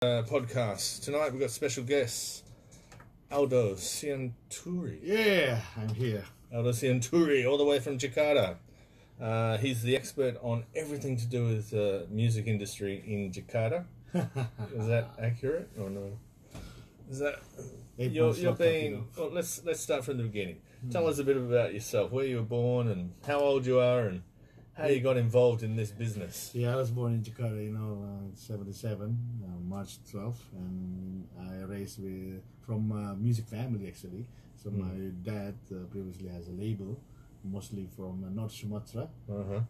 Podcast. Tonight we've got special guests, Aldo Sianturi. Yeah, I'm here. Aldo Sianturi, all the way from Jakarta. He's the expert on everything to do with music industry in Jakarta. Is that accurate or no? Is that you're being? Well, let's start from the beginning. Tell us a bit about yourself, where you were born, and how old you are, and how you got involved in this business. Yeah, I was born in Jakarta, in 77, March 12th, and I raised from a music family actually. So my dad previously has a label, mostly from North Sumatra.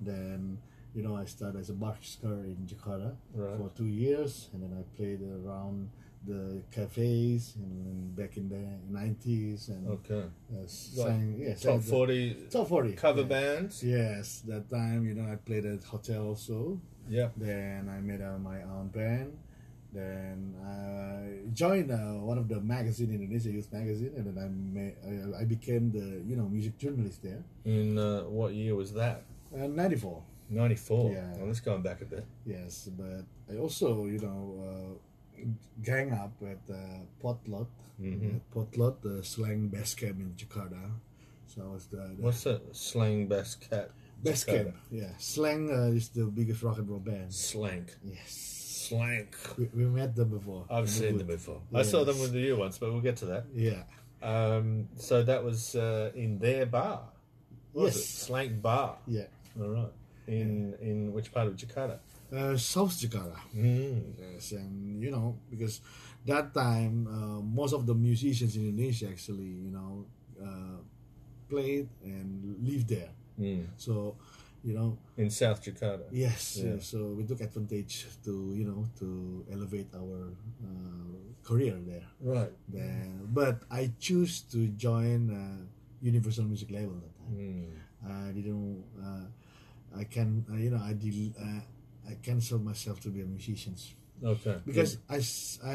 Then, I started as a busker in Jakarta for 2 years, and then I played around the cafes and back in the 90s and sang top 40 cover bands. Yes, that time I played at hotel also. Yeah. Then I made my own band. Then I joined one of the magazine, Indonesia Youth magazine, and then I became the music journalist there. In what year was that? 94. 94. Yeah. Well, let's go back a bit. Yes, but I also gang up at Potlot. Potlot, the slang best camp in Jakarta. So I was the What's the slang best cat? Best camp, yeah. Slang is the biggest rock and roll band. Slank. Yes. Slank. We met them before. I've seen them before. Yes. I saw them with you once, but we'll get to that. Yeah. So that was in their bar. What was it? Slank Bar. Yeah. All right. In which part of Jakarta? South Jakarta. Yes, and because that time most of the musicians in Indonesia actually played and lived there. So in South Jakarta. Yes. Yeah. So we took advantage to elevate our career there. Right. But I choose to join Universal Music Label that time. I didn't. I canceled myself to be a musician. Okay. Because I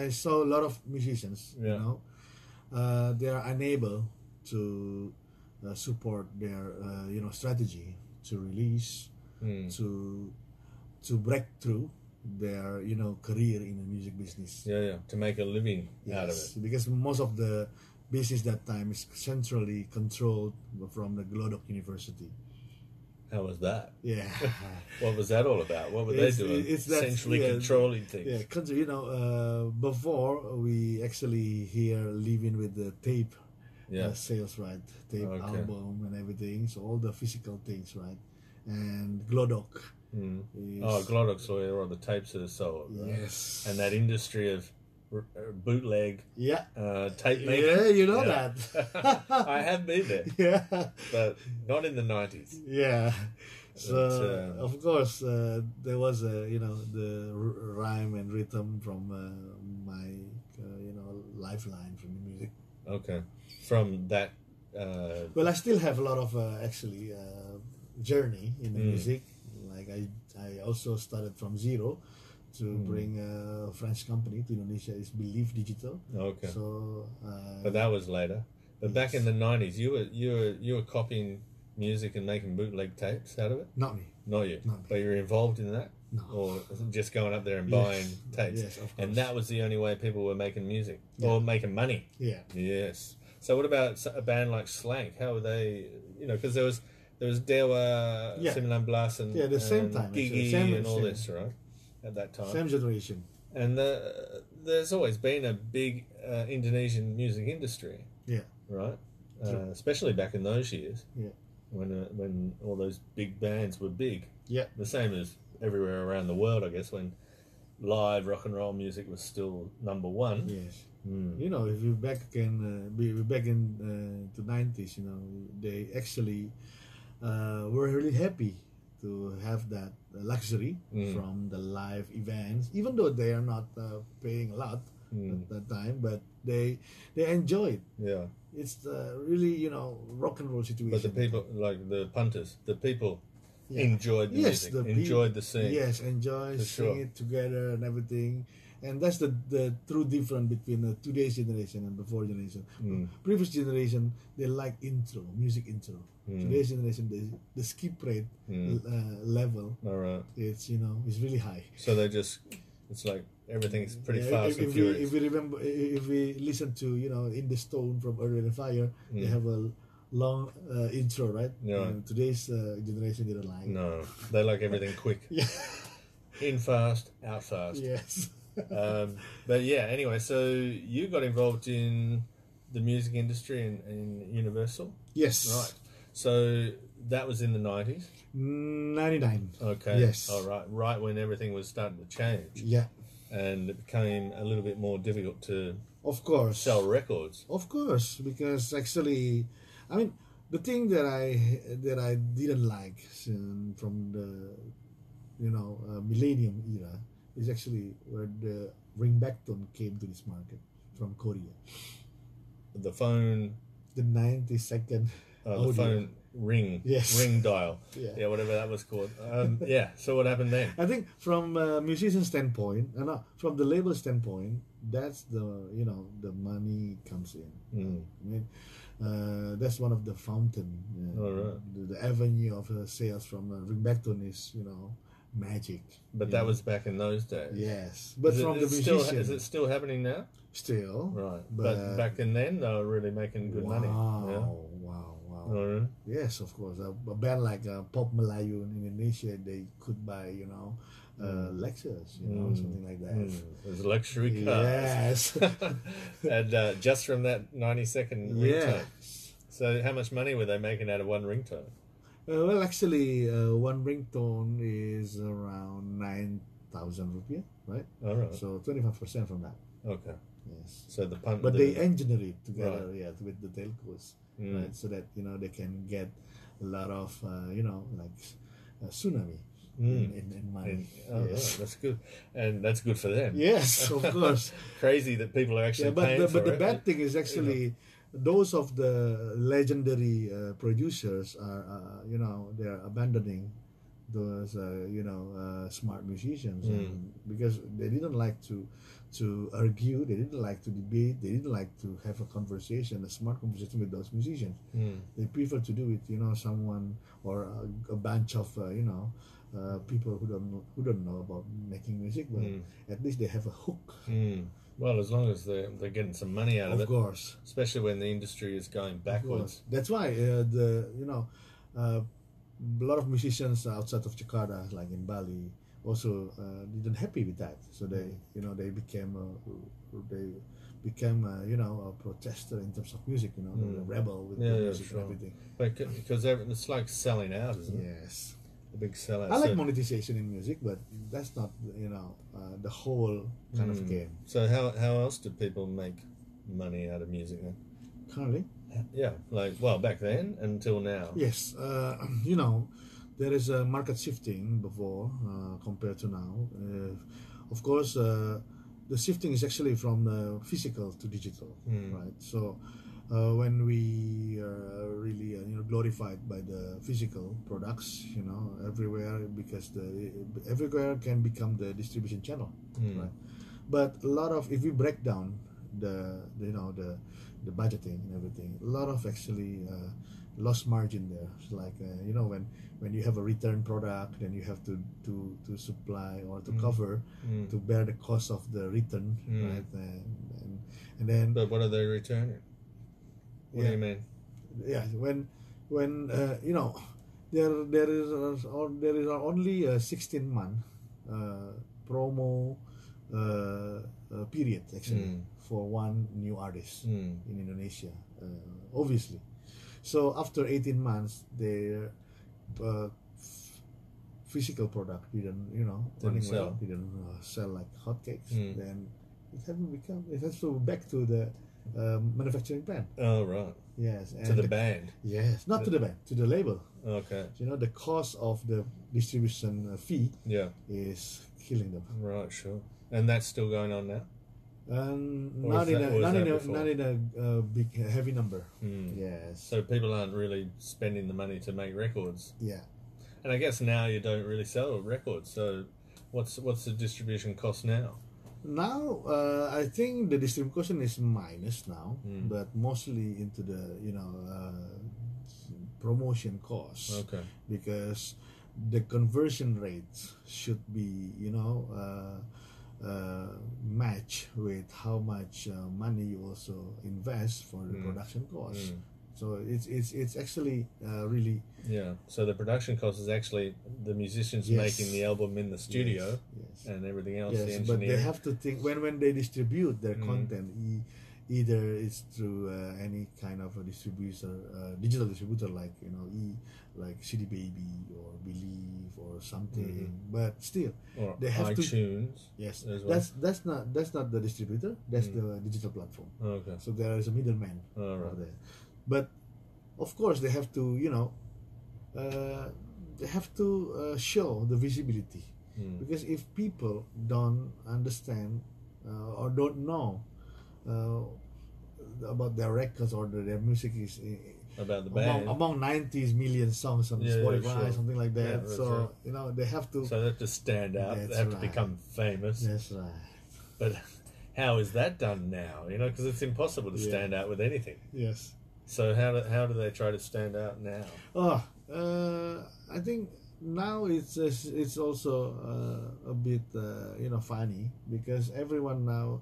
saw a lot of musicians. They are unable to support their strategy to release, to break through their career in the music business. Yeah, to make a living out of it. Because most of the business that time is centrally controlled from the Glodok University. How was that? Yeah. What was that all about? What were they doing? Essentially controlling things. Yeah, because before we actually here living with the tape sales, right? Tape album and everything. So all the physical things, right? And Glodok. Glodok's where all the tapes are sold. Right? Yes. And that industry of bootleg tape making. Yeah, that. I have been there. Yeah. But not in the 90s. Yeah. So, of course, there was, the rhyme and rhythm from my, lifeline from the music. Okay. From that... well, I still have a lot of, journey in the music. Like, I also started from zero to bring a French company to Indonesia. Is Believe Digital. Okay. So, but that was later. But back in the 90s, you were copying music and making bootleg tapes out of it. Not me. Not you. Not me. But you were involved in that. No. Or just going up there and buying tapes. Yes, of course. And that was the only way people were making music or making money. Yeah. Yes. So what about a band like Slank? How were they? Because there was Dewa, 19 and the same time Gigi and all this, right? At that time. Same generation. And there's always been a big Indonesian music industry. Yeah. Right? Especially back in those years. Yeah. When all those big bands were big. Yeah. The same as everywhere around the world, I guess, when live rock and roll music was still number one. Yes. If you back in the 90s, they actually were really happy to have that luxury from the live events, even though they are not paying a lot at that time, but they enjoy it. Yeah, it's really rock and roll situation. But the people, like the punters, the people enjoyed the music, enjoyed the scene. Yes, sing it together and everything. And that's the true difference between today's generation and before generation. Previous generation, they like music intro. Today's generation, the skip rate level, all right, it's it's really high. So they just It's like everything's pretty Yeah, fast and furious. if we remember, if we listen to In the Stone from Earth, Wind and Fire, they have a long intro, right? Yeah. Today's generation didn't like. No, they like everything quick. Yeah. In fast, out fast. Yes. But yeah, anyway, so you got involved in the music industry in Universal? Yes. Right. So that was in the 90s? 99. Okay. Yes. All right. Right when everything was starting to change. Yeah. And it became a little bit more difficult to Of course. sell records. Of course, because actually, I mean, the thing that I didn't like from the millennium era is actually where the ringback-tone came to this market from Korea. The phone, The 90-second the audio. phone ring, Yes. ring dial, Yeah. whatever that was called. Yeah. So what happened then? I think from a musician standpoint, from the label standpoint, that's the money comes in. I mean, that's one of the fountain. All right. The avenue of sales from ringback-tone is magic. But that was back in those days. Yes, but from the still, musician, is it still happening now? still Right. But back in then, they were really making good money. Yeah. Wow. All right. Yes, of course. A band like Pop Melayu in Indonesia, they could buy, Lexus, something like that. It was luxury cars. Yes. And just from that 90-second ringtone. Yes. So how much money were they making out of one ringtone? Well, actually, one ringtone is around 9,000 rupiah, right? All right. So 25% from that. Okay. Yes. So the pump. But they engineer it together, Right. with the telcos, right? So that they can get a lot of tsunami in money. Oh, Yes. right. That's good, and that's good for them. Yes, of course. Crazy that people are actually but paying for the it. bad thing is actually those of the legendary producers are they're abandoning those smart musicians because they didn't like to argue, they didn't like to debate, they didn't like to have a conversation, a smart conversation with those musicians. They prefer to do it someone or a bunch of people who don't know about making music, but at least they have a hook. Well, as long as they're getting some money out of it, Of course. especially when the industry is going backwards. That's why a lot of musicians outside of Jakarta, like in Bali, also didn't happy with that. So they became a protester in terms of music. A rebel with the music and everything. Because it's like selling out, isn't it? Yes. A big sellout. I like monetization in music, but that's not the whole kind of game. So how else did people make money out of music then? Currently, Yeah, back then until now. yes, there is a market shifting before compared to now. Of course, the shifting is actually from physical to digital, right? So when we are really glorified by the physical products, everywhere, because everywhere can become the distribution channel, right? But a lot of, if we break down the budgeting and everything, a lot of actually lost margin there. It's like when you have a return product, then you have to supply or to cover to bear the cost of the return, right? And then. But what are they returning? What do you mean? Yeah, when there is only a 16-month promo period actually for one new artist in Indonesia, obviously. So after 18 months, their physical product didn't sell like hotcakes. Then it has to back to the manufacturing plant. Oh, right. Yes. To the band. Yes, not to the band, to the label. Okay. The cost of the distribution fee Yeah. is killing them. Right, sure. And that's still going on now? Not in a big heavy number. Yes. So people aren't really spending the money to make records. Yeah. And I guess now you don't really sell records. So what's the distribution cost now? Now, I think the distribution is minus now, but mostly into the promotion costs. Okay. Because the conversion rate should be match with how much money you also invest for the production costs. So it's actually really So the production cost is actually the musicians making the album in the studio and everything else. The Yes, but they engineering. have to think when they distribute their content, either it's through any kind of a distributor, digital distributor like like CD Baby or Believe or something. But still, Or they have iTunes. yes, as well. that's not the distributor. That's the digital platform. Okay. So there is a middleman All right. there. But of course, they have to show the visibility, because if people don't understand or don't know about their records or their music is About the band. among 90 million songs on Spotify, sure. something like that. Yeah, that's So right. they have to. So they have to stand out. That's They have to right. become famous. That's right. But how is that done now? Because it's impossible to stand out with anything. Yes. So how do they try to stand out now? Oh, I think now it's also a bit funny, because everyone now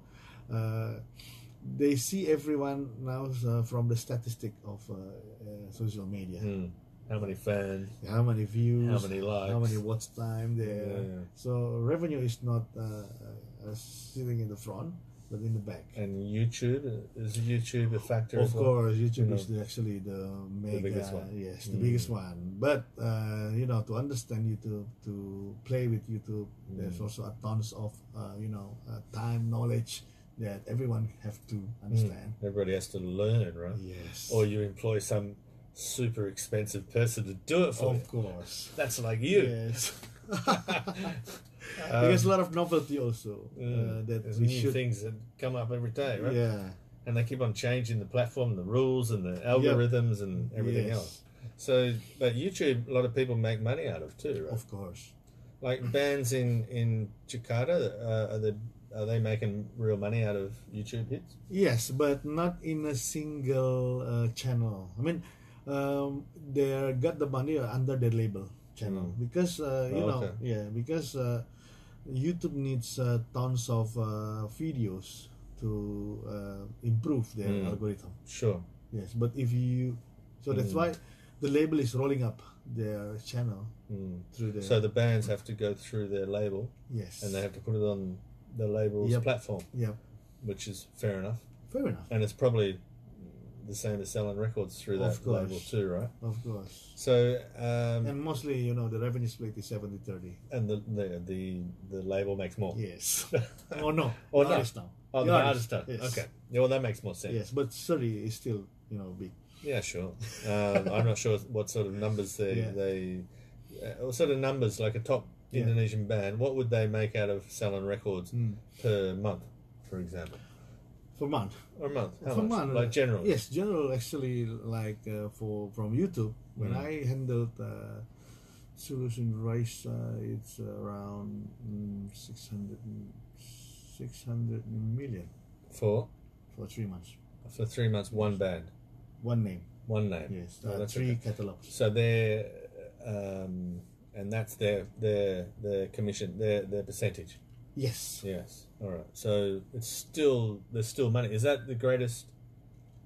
they see everyone now from the statistic of social media. How many fans? How many views? How many likes? How many watch time there? Yeah. So revenue is not sitting in the front, but in the back. And YouTube, is YouTube a factor Of as well? course, YouTube is actually the mega, biggest one. Yes, the biggest one. But to understand YouTube, to play with YouTube, there's also a tons of time, knowledge that everyone have to understand. Everybody has to learn, right? Yes. Or you employ some super expensive person to do it for you. Of course. That's like you. Yes. Because a lot of novelty also that There's we new should. things that come up every day, right? Yeah. And they keep on changing the platform, the rules, and the algorithms, and everything Yes. else. So, but YouTube, a lot of people make money out of too, right? Of course. Like bands in Jakarta, are they making real money out of YouTube hits? Yes, but not in a single channel. I mean, they got the money under their label channel, because because YouTube needs tons of videos to improve their algorithm. Sure. Yes, but that's why the label is rolling up their channel through the. So the bands have to go through their label, yes, and they have to put it on the label's platform, which is fair enough. Fair enough. And it's probably the same as selling records through that label too, right? Of course. So and mostly, the revenue split is 70-30. And the label makes more. Yes. Oh no. Or the no. artist now. Oh, the artist does. Yes. Okay. Yeah, well, that makes more sense. Yes, but 30 is still big. Yeah, sure. I'm not sure what sort of numbers what sort of numbers, like a top Indonesian band, what would they make out of selling records per month, for example? For month. Or a month? How For much? month. Like general? Yes, general actually, like from YouTube, when I handled Solution Rice, it's around 600 million For 3 months. 3 months, one band, One name. one name. Yes, Oh, that's 3 okay. catalogs. So they're, and that's their commission, their percentage. Yes. Yes. All right. So there's still money. Is that the greatest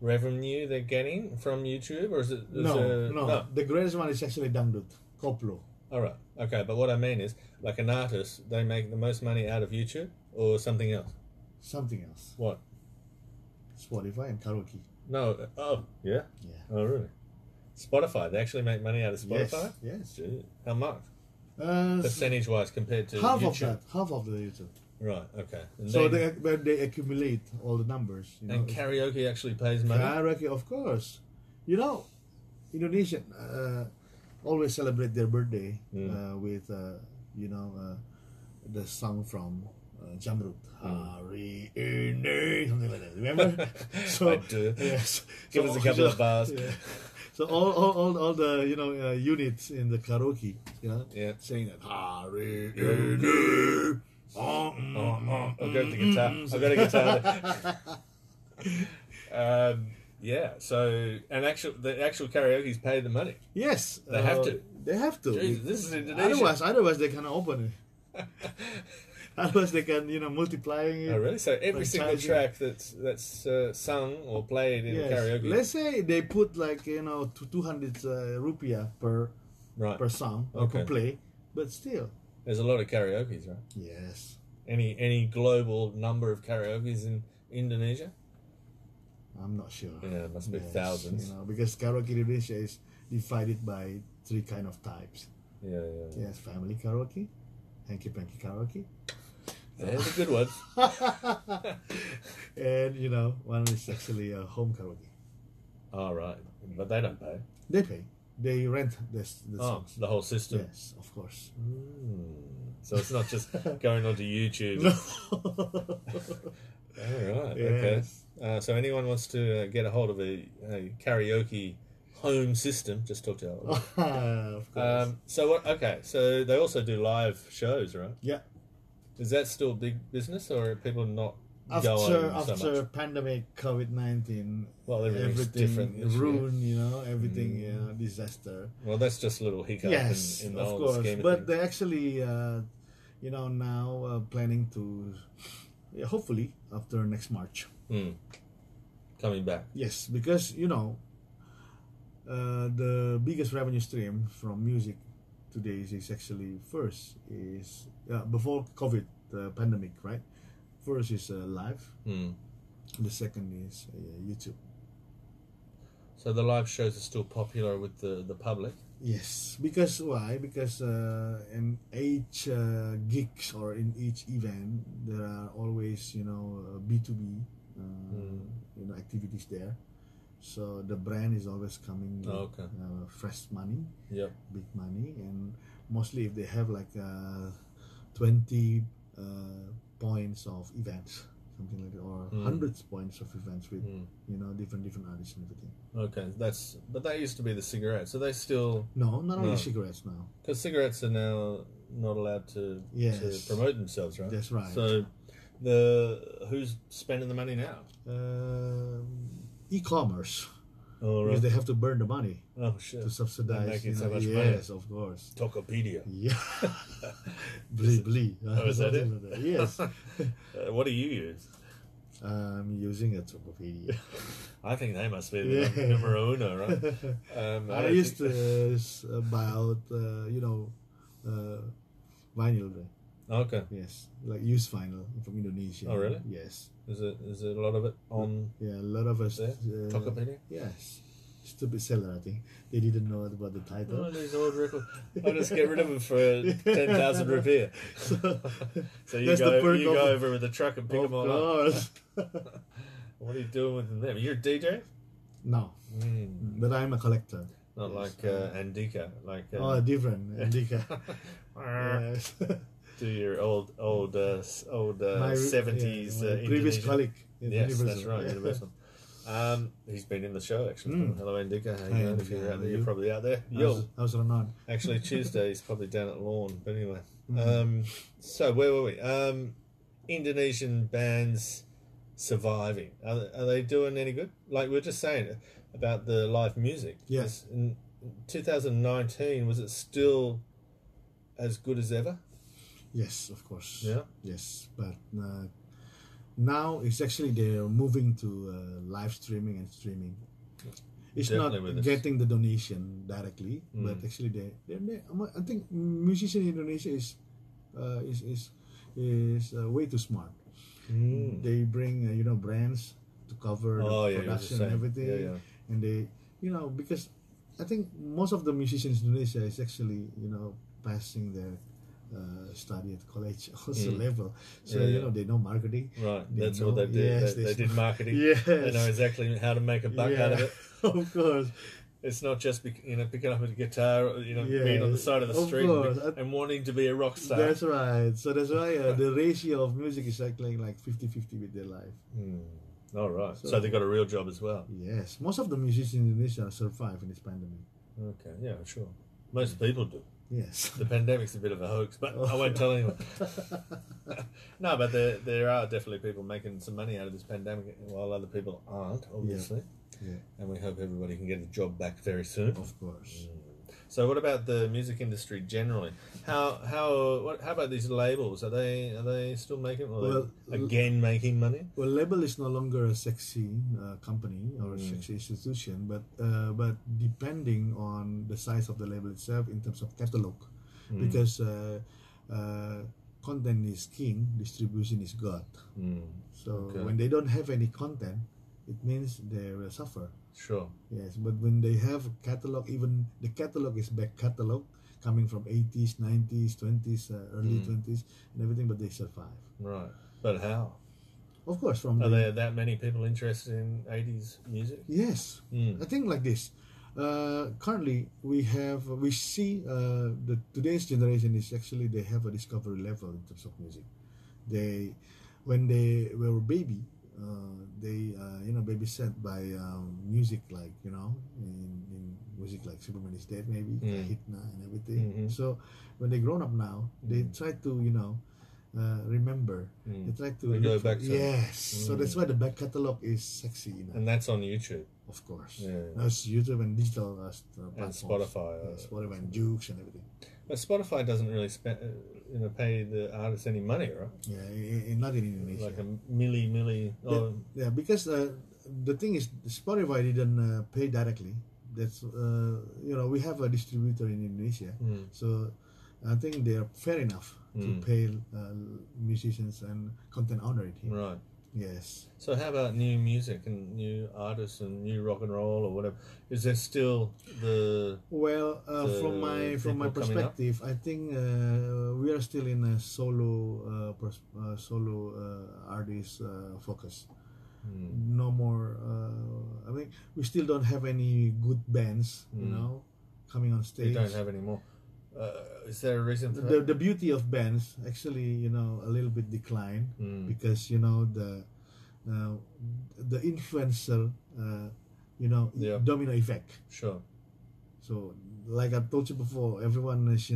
revenue they're getting from YouTube, or is it? No. The greatest one is actually Dangdut, Koplo. All right. Okay. But what I mean is, like an artist, they make the most money out of YouTube or something else. Something else. What? Spotify and karaoke. No. Oh, yeah. Yeah. Oh, really? Spotify. They actually make money out of Spotify. Yes. Gee, how much? Uh, Percentage-wise compared to half YouTube. half of the YouTube. Right. Okay. And So then- they accumulate all the numbers. and karaoke actually pays money. Karaoke, of course. Indonesian always celebrate their birthday with the song from Jamrut, Hari Ini, something like that. Remember? I do. Yes. Give us a couple of bars. Yeah. So all the units in the karaoke, Yeah. saying that Hari Ini. I've got the guitar. I've got a guitar there. Yeah. So, and the actual karaoke's pay the money. Yes, They have to. They have to. Jesus, this is Indonesia. Otherwise they cannot open it. Otherwise, they can multiplying it. Oh, really? So every single franchising. track that's sung or played in Yes. karaoke. Let's say they put like 200 rupiah per Right. song or per Okay. play, but still. There's a lot of karaoke's, right? Yes. Any global number of karaoke's in Indonesia? I'm not sure. Yeah, it must be Yes, thousands. because karaoke in Indonesia is divided by 3 kind of types. Yeah. Yes, family karaoke, hanky-panky karaoke, They're the good ones. and one is actually a home karaoke. All right, but they don't pay. They pay. They rent the Oh, songs. the whole system. Yes, of course. So it's not just going onto YouTube. No. All right. Okay. Yes. So anyone wants to get a hold of a karaoke home system, just talk to Aldo. Of course. So what? Okay. So they also do live shows, right? Yeah. Is that still big business, or are people not After going so much? pandemic COVID-19, Well, everything's everything different this year. ruined. Everything disaster. Well, that's just a little hiccup Yes, in the of whole course. scheme of But things. they actually, now planning to, hopefully after next March. Coming back. Yes, because the biggest revenue stream from music today is actually before COVID, the pandemic, right? First is live. The second is YouTube. So the live shows are still popular with the public. Yes, because why? Because in each gigs or in each event, there are always B2B activities there. So the brand is always coming with fresh money, Yep. big money, and mostly if they have like 20 points of events, something like that, or hundreds points of events with different artists and everything. Okay, but that used to be the cigarettes. So they still, No, not only cigarettes now. because cigarettes are now not allowed to promote themselves, right? That's right. So who's spending the money now? E-commerce, Oh, because they have to burn the money Oh shit! to subsidize. They're making so much yes, of course. Tokopedia. Yeah, blee. Oh, is that it? Something like that. Yes, What do you use? I'm using a Tokopedia. I think they must be Yeah. the numero uno, right? I used to buy out, vinyl. Okay. Yes, like used vinyl from Indonesia. Oh, really? Yes. Is it a lot of it on Yeah, a lot of us. there? Tokopedia? Yes. Stupid seller, I think. They didn't know about the title. Oh, these old records. I'll just get rid of them for 10,000 rupiah. So you That's the go perk you of go it. over with the truck and pick Of them all up. course. What are you doing with them? You're a DJ? No, but I'm a collector. Not Yes. like Andika, like Different. Indica. Yes. do your old My 70s my previous Indonesian. colleague. in Yes, Universal. that's right, Universal. He's been in the show actually. Hello, Indika. How Hi, you going? If Indika, you're how out are there, you? you're probably out there. Yo, How's Renan? actually Tuesday he's probably down at Lawn. But anyway, so where were we? Indonesian bands surviving. Are they doing any good? Like we were just saying about the live music. Yes. In 2019, was it still as good as ever? Yes, of course. Yeah. Yes, but now it's actually they're moving to live streaming and streaming. It's Definitely with not this. getting the donation directly, but actually I think musicians in Indonesia is way too smart. They bring brands to cover Oh, the yeah, you were just production and saying. everything, Yeah. and they because I think most of the musicians in Indonesia is actually passing their study at college also level, so Yeah. they know marketing. Right, They that's what they know- did. yes, they did marketing. Yes. They know exactly how to make a buck out of it. Of course. It's not just picking up a guitar, being on the side of the of street course. and wanting to be a rock star. That's right. So that's why the ratio of music is actually like 50-50 with their life. All right. So So- they got a real job as well. Yes, most of the musicians in Indonesia survive in this pandemic. Okay, yeah, sure. Most people do. Yes. The pandemic's a bit of a hoax, but I won't tell anyone. No, but there are definitely people making some money out of this pandemic, while other people aren't, obviously. Yeah. And we hope everybody can get a job back very soon. Of course. So what about the music industry generally? How about these labels? Are they still making? Well, again making money? Well, label is no longer a sexy company or a sexy institution, but depending on the size of the label itself in terms of catalog, because content is king, distribution is god. So when they don't have any content, it means they will suffer. Sure. Yes, but when they have a catalog, even the catalog is back catalog coming from 80s, 90s, 20s, early 20s, and everything, but they survive. Right. But how? Of course, are there that many people interested in 80s music? Yes. I think like this. Currently, we see the today's generation is actually they have a discovery level in terms of music. When they were baby, they babysat by music like in music like Superman is Dead, maybe Hitna and everything. So when they grown up now, they try to remember. They try to go back to so that's why the back catalog is sexy enough. And that's on YouTube, of course. That's YouTube and digital and Spotify, Spotify and Jukes and everything. But Spotify doesn't really pay the artists any money, right? Yeah, not in Indonesia. Like a milli. Yeah, because the thing is, Spotify didn't pay directly. That's we have a distributor in Indonesia, so I think they are fair enough to pay musicians and content owner here. Right. Yes. So how about new music and new artists and new rock and roll or whatever? Is there still from my perspective, I think we are still in a solo artist focus. No more. I mean, we still don't have any good bands, coming on stage. You don't have any more. Is there a reason for that? The beauty of bands actually, a little bit decline because the influencer, domino effect. Sure. So, like I told you before, everyone is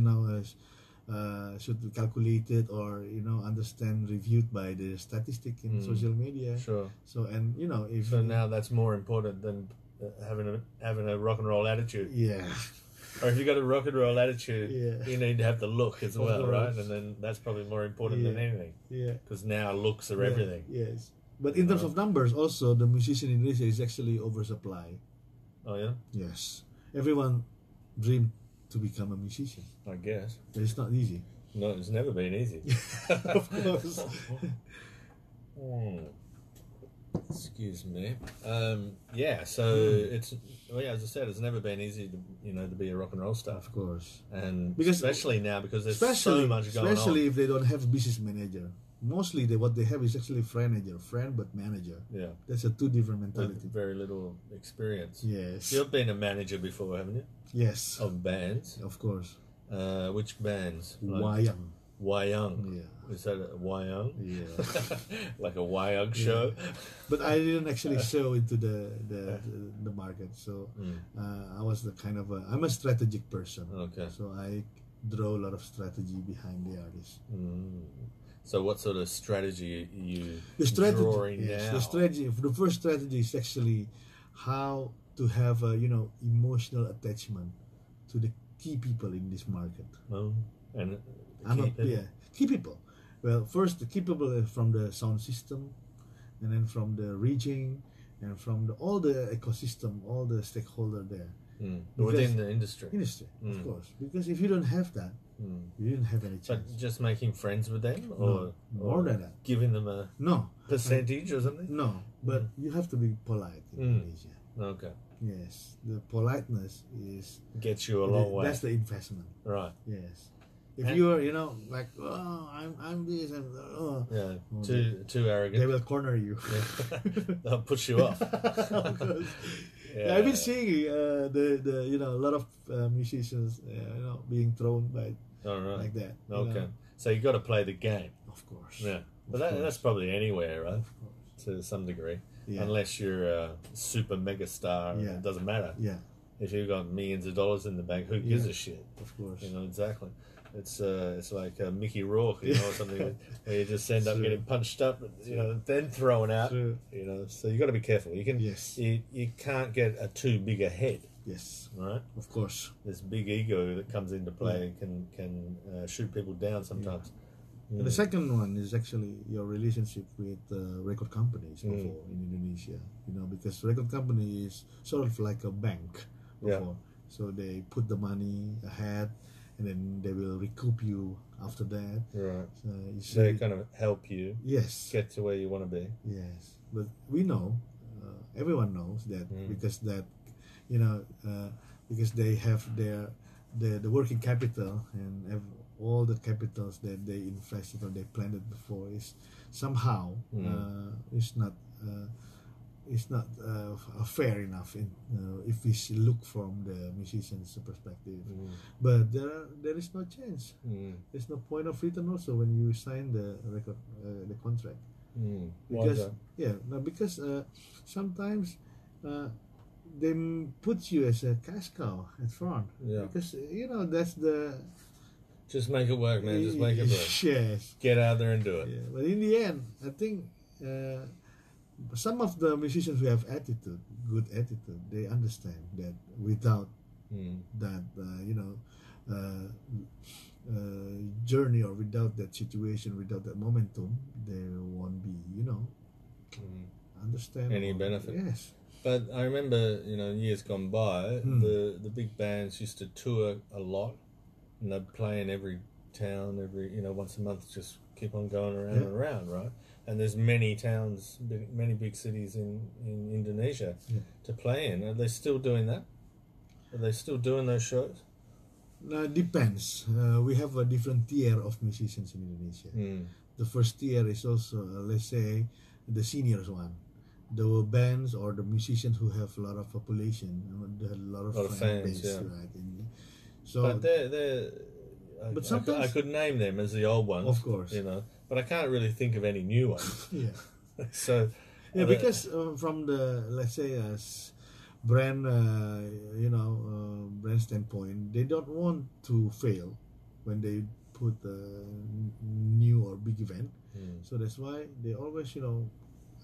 should be calculated or understand reviewed by the statistic in social media. Sure. So if now that's more important than having a rock and roll attitude. Yeah. Or if you got a rock and roll attitude, you need to have the look as well, right? And then that's probably more important than anything. Yeah. Because now looks are everything. Yes. But in terms of numbers, also the musician in Indonesia is actually oversupply. Oh yeah. Yes. Everyone dream to become a musician. I guess. But it's not easy. No, it's never been easy. Of course. Excuse me. So it's as I said, it's never been easy to be a rock and roll star. Of course. And especially now because there's so much going on. Especially if they don't have a business manager. Mostly what they have is actually friend but manager. Yeah. That's a two different mentality. With very little experience. Yes. You've been a manager before, haven't you? Yes. Of bands? Of course. Which bands? Wayang. Wayang? Yeah. Is that a Wayang? Yeah. Like a Wayang show? But I didn't actually show into the market. So I was the kind of I'm a strategic person. Okay. So I draw a lot of strategy behind the artist. So what sort of strategy are you drawing now? The first strategy is actually how to have a emotional attachment to the key people in this market. Key people. Well, first the key people from the sound system, and then from the region, and from all the ecosystem, all the stakeholder there. Within the industry. Of course. Because if you don't have that, you didn't have any chance. But just making friends with them, or more than that, giving them a percentage or something. No, but you have to be polite in Indonesia. Okay. Yes, the politeness gets you a long way. That's the investment. Right. Yes. If you are, like, I'm this, and too arrogant, they will corner you. They'll push you off. I've been seeing a lot of musicians being thrown by like that. Okay, so you got to play the game. Of course. Yeah, but that's probably anywhere, right? To some degree, unless you're a super mega star, it doesn't matter. Yeah. If you've got millions of dollars in the bank, who gives a shit? Of course. Exactly. It's like Mickey Rourke, or something where you just end up getting punched up, then thrown out. So you got to be careful. You can't get too big a head. Yes, right? of course. This big ego that comes into play can shoot people down sometimes. And the second one is actually your relationship with record companies before in Indonesia. Because record company is sort of like a bank before. So they put the money ahead, and then they will recoup you after that. Right. So they kind of help you. Yes. Get to where you want to be. Yes, but we know, everyone knows that because they have the working capital and all the capitals that they invested or they planted before is somehow it's not fair enough if we look from the musician's perspective. But there is no change. There's no point of return also when you sign the record the contract. Because because sometimes they put you as a cash cow at front. Because that's the just make it work, man. Just make it work. Yes. Get out there and do it. But in the end, I think some of the musicians who have good attitude, they understand that without that journey or without that situation, without that momentum, there won't be understand any benefit. Yes. But I remember years gone by, the big bands used to tour a lot, and they'd play in every town once a month, just keep on going around and around, right? And there's many towns, many big cities in Indonesia to play in. Are they still doing that? Are they still doing those shows? No, it depends. We have a different tier of musicians in Indonesia. The first tier is also, let's say, the seniors one. The bands or the musicians who have a lot of population, a lot of fan base, right? So, but they're but sometimes I could name them as the old ones, of course, but I can't really think of any new ones. So because from the, let's say, brand brand standpoint, they don't want to fail when they put a new or big event. So that's why they always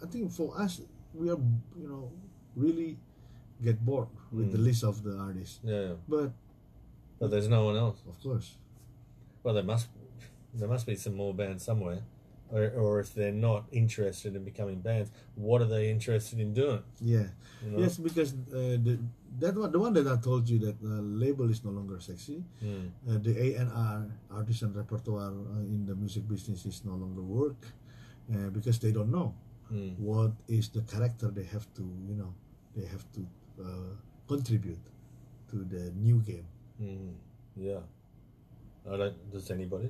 I think for us, we are really get bored with the list of the artists. But there's no one else, of course. Well, there must be some more bands somewhere, or if they're not interested in becoming bands, what are they interested in doing? Yes, because the one that I told you, that label is no longer sexy. The A&R, artist and repertoire in the music business, is no longer work because they don't know what is the character they have to contribute to the new game. Does anybody?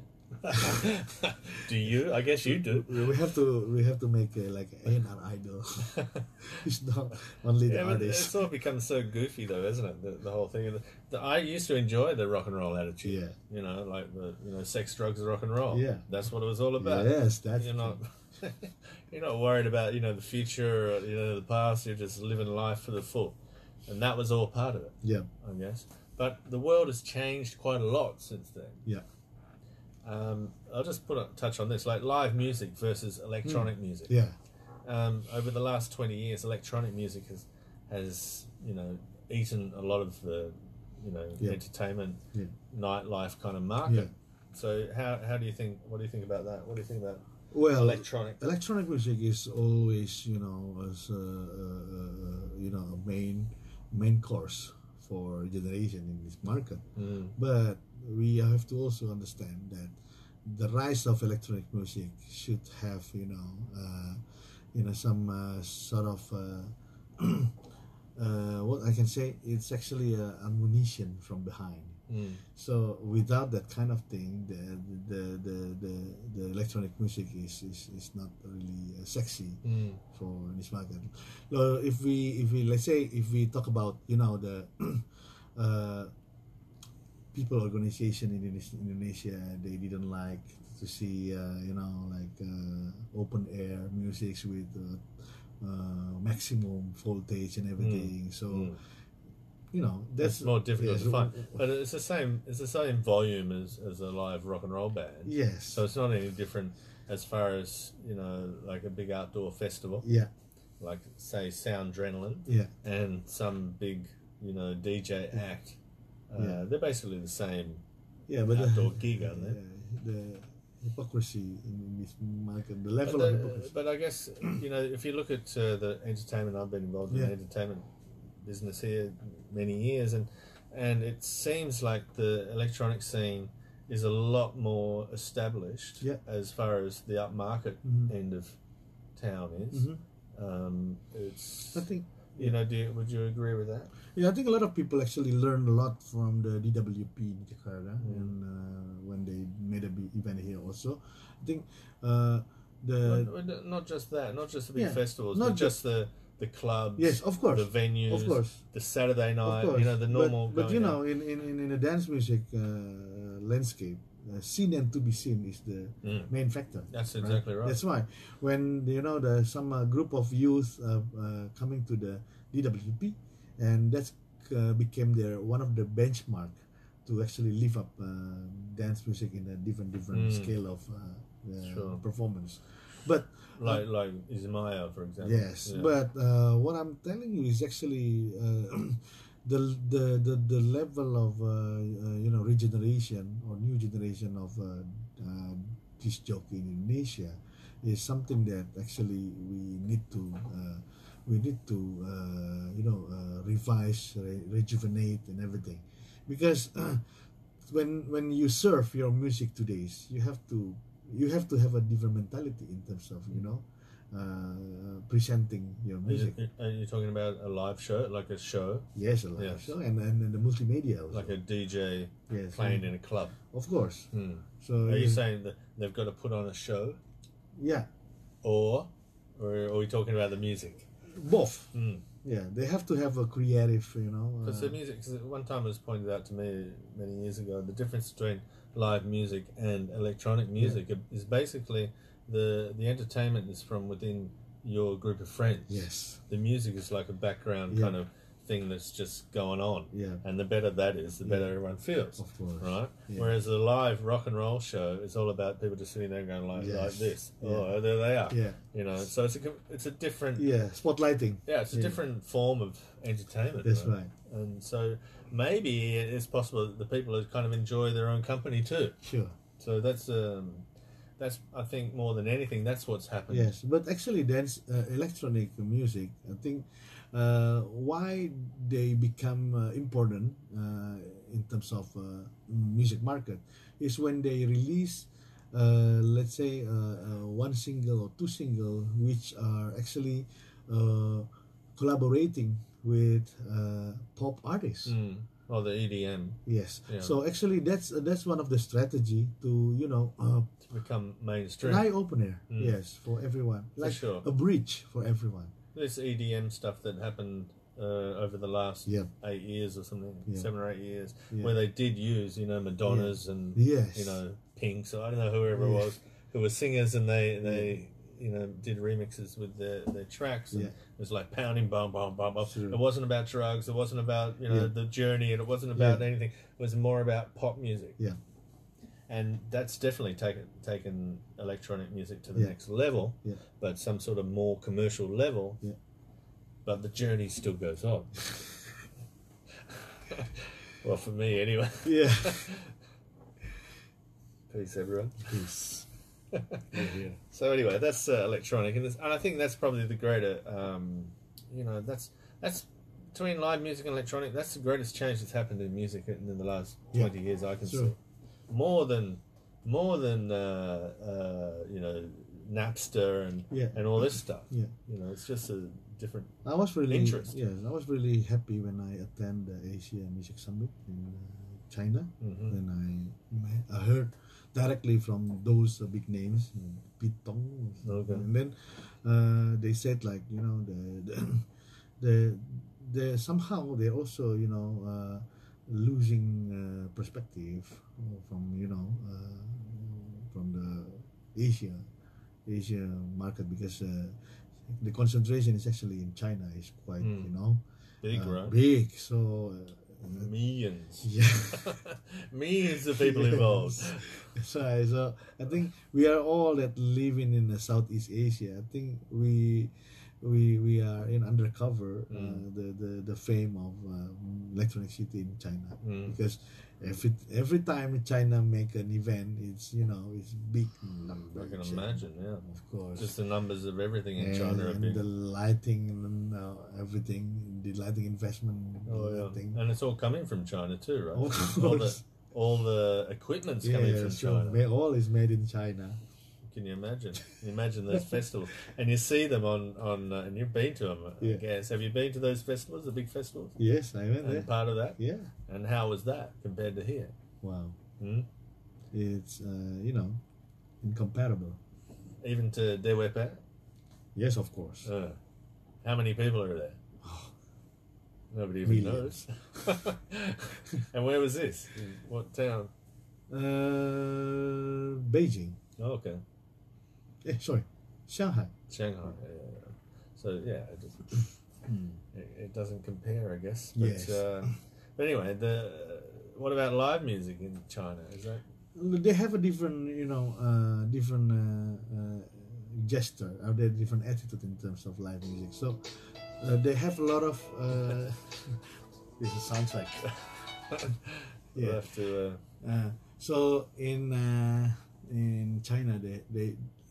Do you? I guess you do. We have to make like A&R idol. It's not only the artist. It sort of becomes so goofy though, isn't it? The whole thing. I used to enjoy the rock and roll attitude. Like the sex, drugs, and rock and roll. That's what it was all about. Yes, that's you're not worried about the future or the past. You're just living life for the full, and that was all part of it. I guess. But the world has changed quite a lot since then. I'll just touch on this, like live music versus electronic music. Over the last 20 years, electronic music has eaten a lot of the entertainment, nightlife kind of market. So how do you think? What do you think about that? What do you think about electronic music is always as a main course for generation in this market. But we have to also understand that the rise of electronic music should have some sort of what I can say, it's actually an ammunition from behind. So without that kind of thing, the electronic music is not really sexy for this market. If we talk about the people organization in Indonesia, they didn't like to see open air music with maximum voltage and everything. So that's more difficult to find, but it's the same volume as a live rock and roll band. So it's not any different as far as like a big outdoor festival. Like say Soundrenaline. And some big DJ act. Yeah. They're basically the same but outdoor gig, aren't they? the hypocrisy in this market, the level But, of hypocrisy. but I guess if you look at the entertainment, I've been involved in the entertainment business here many years, and it seems like the electronic scene is a lot more established as far as the upmarket end of town is. It's I think would you agree with that? I think a lot of people actually learn a lot from the DWP in Jakarta, and when they made a big event here also. I think not just that, not just the big festivals, but just the clubs, yes, of course, the venues, of course, the Saturday night, the normal. But in the dance music landscape, seen and to be seen is the main factor. That's exactly right. That's why when some group of youth coming to the DWP, and that's became one of the benchmark to actually lift up dance music in a different scale of performance. But like Ismaya, for example. Yes, but what I'm telling you is actually the level of regeneration or new generation of disc jockey in Indonesia is something that actually we need to revise, rejuvenate, and everything, because when you serve your music today, you have to have a different mentality in terms of presenting your music. Are you talking about a live show, like a show? Yes, a live show, and the multimedia also. Like a DJ playing in a club. Of course. So are you saying that they've got to put on a show? Yeah. Or are we talking about the music? Both. Yeah, they have to have a creative, Because the music, because one time it was pointed out to me many years ago, the difference between live music and electronic music is basically the entertainment is from within your group of friends. Yes. The music is like a background kind of thing that's just going on. Yeah. And the better that is, the better everyone feels. Of course. Right? Yeah. Whereas a live rock and roll show is all about people just sitting there going like this. Yeah. Oh, there they are. Yeah. So it's a different... Yeah, spotlighting. Yeah, it's a different form of entertainment. That's right. And so maybe it's possible that the people kind of enjoy their own company too. Sure. So that's I think more than anything, that's what's happened. Yes, but actually dance, electronic music, I think why they become important in terms of music market is when they release let's say one single or two single which are actually collaborating with pop artists. Or the EDM. Yes. Yeah. So actually that's one of the strategy to to become mainstream. An eye opener. Yes, for everyone. Like a bridge for everyone. This EDM stuff that happened over the last 8 years or something, 7 or 8 years, where they did use Madonnas and Pink, so I don't know whoever it was who were singers, and they did remixes with their tracks, and it was like pounding, bum, bum, bum, bum. It wasn't about drugs, it wasn't about the journey, and it wasn't about anything. It was more about pop music. Yeah. And that's definitely taken electronic music to the next level, but some sort of more commercial level. Yeah. But the journey still goes on. Well, for me anyway. Yeah. Peace, everyone. Peace. So anyway, that's electronic, and I think that's probably the greater, that's between live music and electronic. That's the greatest change that's happened in music in the last 20 years. I can see more than Napster and all this stuff. Yeah, it's just a different. I was really interest. Yes, I was really happy when I attended the Asia Music Summit in China. When I heard directly from those big names, Pete Tong, and then they said like the somehow they're also losing perspective from from the Asia market, because the concentration is actually in China is quite big, right? Big, so millions, millions of yes. people involved. So I think we are all that living in the Southeast Asia. I think we we are in undercover the fame of Electronic City in China, because every time China make an event, it's it's big numbers. I can imagine, yeah. Of course. Just the numbers of everything in China are and big. the lighting and everything, the lighting investment. And it's all coming from China too, right? Of course. All the equipment's coming from China. All is made in China. Can you imagine? Imagine those festivals, and you see them on and you've been to them. I guess. Have you been to those festivals, the big festivals? Yes, I went there. Part of that. Yeah. And how was that compared to here? Wow. It's incomparable. Even to DWP? Yes, of course. How many people are there? Nobody even knows. And where was this? In what town? Beijing. Oh, okay. Sorry, Shanghai. Shanghai. Yeah. So it doesn't compare, I guess. But, yes. But anyway, what about live music in China? Is that? They have a different, different gesture, or they different attitude in terms of live music. So they have a lot of. This is soundtrack. We'll have to. So in China,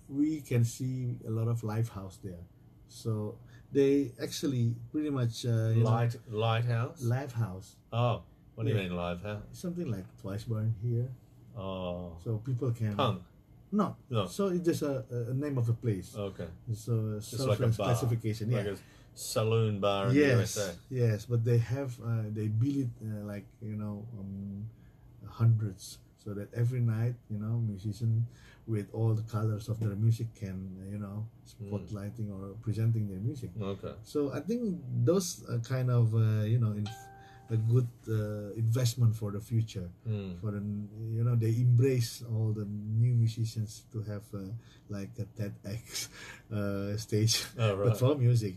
we can see a lot of live house there. So they actually pretty much lighthouse. Live house. Oh, what do you mean live house? Something like Twice Born here. Oh. So people can. Punk. No. No. So it's just a name of the place. Okay. So just like a bar. Classification. Like a saloon bar in the USA. Yes, but they have they build it hundreds, so that every night musician with all the colors of their music can spotlighting or presenting their music. Okay. So I think those are kind of a good investment for the future. For the they embrace all the new musicians to have like a TEDx stage, but for music.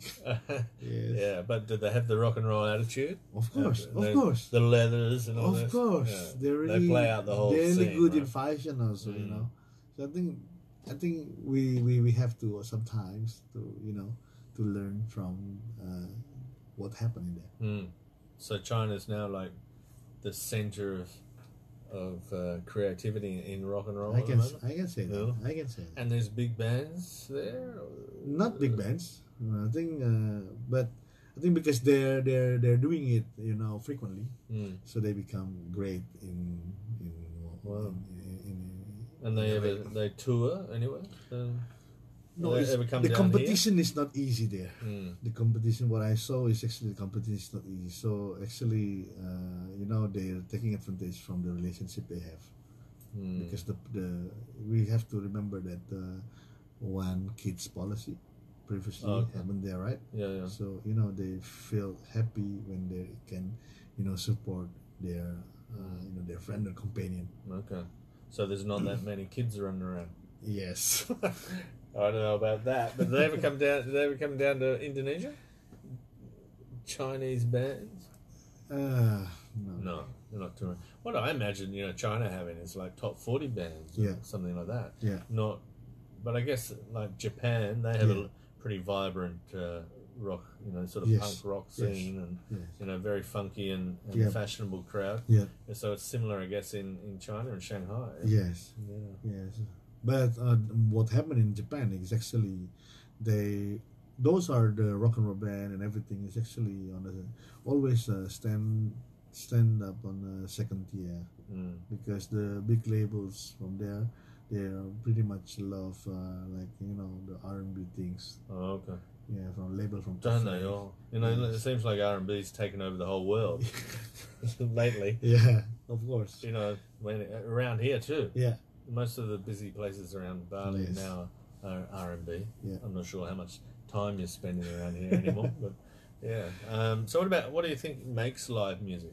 Yes. Yeah, but did they have the rock and roll attitude? Of course, of course. The leathers and all this. Of course, yeah. They play out the whole they're really scene, good right? in fashion also. So I think we have to sometimes to learn from what happened there. So China's now like the center of creativity in rock and roll. I can say that. Yeah. I can say that. And there's big bands there. Not big bands, I think, but I think because they're doing it frequently, so they become great in and they tour anyway. No, the competition is not easy there. The competition, what I saw is actually the competition is not easy. So actually, they're taking advantage from the relationship they have, because we have to remember that one kids policy previously happened there, right? Yeah. So they feel happy when they can support their their friend or companion. Okay, so there's not that many kids running around. Yes. I don't know about that, but did they ever come down? Did they ever come down to Indonesia? Chinese bands? No, they're not touring. What I imagine, China having is like top 40 bands, something like that. Yeah. Not, but I guess like Japan, they have a pretty vibrant rock, sort of punk rock scene, and very funky and fashionable crowd. Yeah. So it's similar, I guess, in China and Shanghai. Yes. Yeah. Yes. But what happened in Japan is actually those are the rock and roll band and everything is actually always stand up on the second tier, because the big labels from there, they pretty much love the R&B things. Oh, okay. Yeah, from label from. Don't they all? It seems like R&B's taken over the whole world lately. Yeah, of course. When around here too. Yeah. Most of the busy places around Bali now are R&B. Yeah. I'm not sure how much time you're spending around here anymore, but yeah. So what do you think makes live music?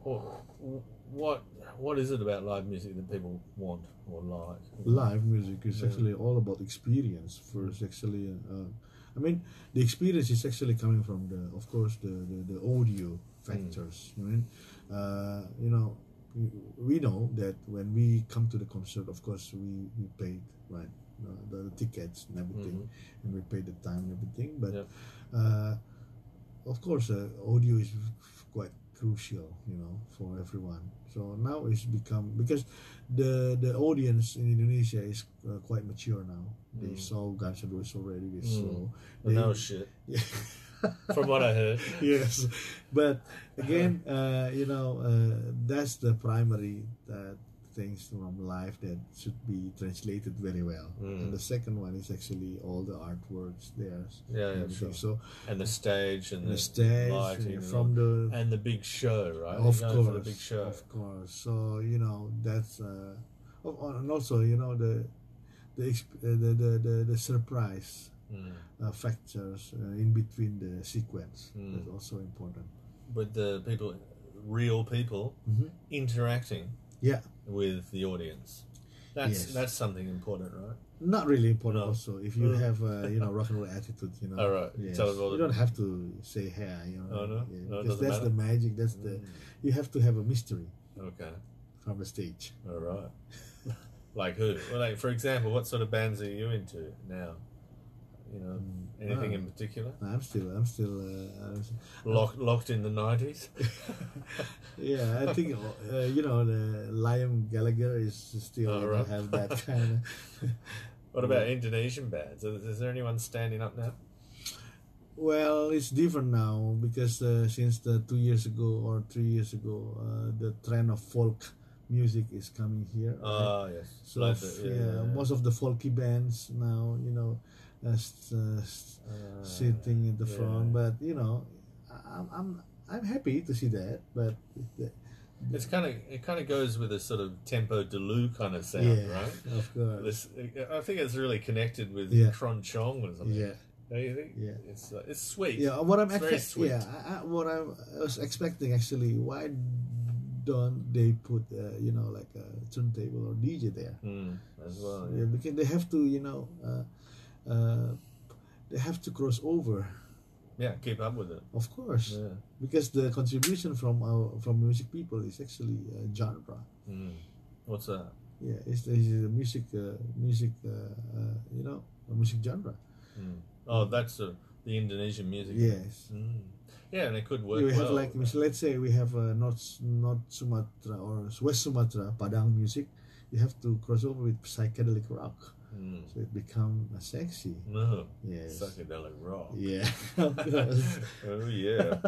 What is it about live music that people want or like? Live music is actually all about experience. First, actually, the experience is actually coming from the audio factors. We know that when we come to the concert, of course, we paid, right? the tickets and everything, and we paid the time and everything. But of course, audio is quite crucial, for everyone. So now it's become, because the audience in Indonesia is quite mature now. They saw Guns N' Roses already. They saw. No shit. Yeah. From what I heard. Yes, but again, that's the primary things from life that should be translated very well. And the second one is actually all the artworks there. Yeah, sure. So, and the stage and the stage lighting from and the big show, right? Of course, for the big show. Of course. So that's and also the surprise factors in between the sequence is also important. With the people, real people interacting. Yeah. With the audience, that's something important, right? Not really important. No. Also, if you have rock and roll attitude, all right, yes. You don't have to say hey, Oh no, because that's matter. The magic. That's the you have to have a mystery. Okay. From the stage. All right. Like who? Well, like for example, what sort of bands are you into now? Anything in particular? I'm still locked in the 90s. Yeah, I think the Liam Gallagher is still have that kind of. What about Indonesian bands? Is there anyone standing up now? Well, it's different now because since 2 years ago or 3 years ago, the trend of folk music is coming here. Oh yes. So most of the folky bands now, sitting in the front, but I'm happy to see that, but it kind of goes with a sort of tempo delu kind of sound, right? Of course. I think it's really connected with Kronchong or something. Yeah. Don't you think? Yeah. It's sweet. Yeah. What I'm what I was expecting actually, why don't they put like a turntable or DJ there as well? Yeah, because they have to they have to cross over. Yeah, keep up with it. Of course. Yeah. Because the contribution from music people is actually a genre. What's that? Yeah, it's a music a music genre. Oh, that's the Indonesian music. Yes. Yeah, and it could work. We have let's say we have North Sumatra or West Sumatra Padang music. You have to cross over with psychedelic rock. So it becomes sexy. No. Yes. Psychedelic rock. Yeah. Oh yeah.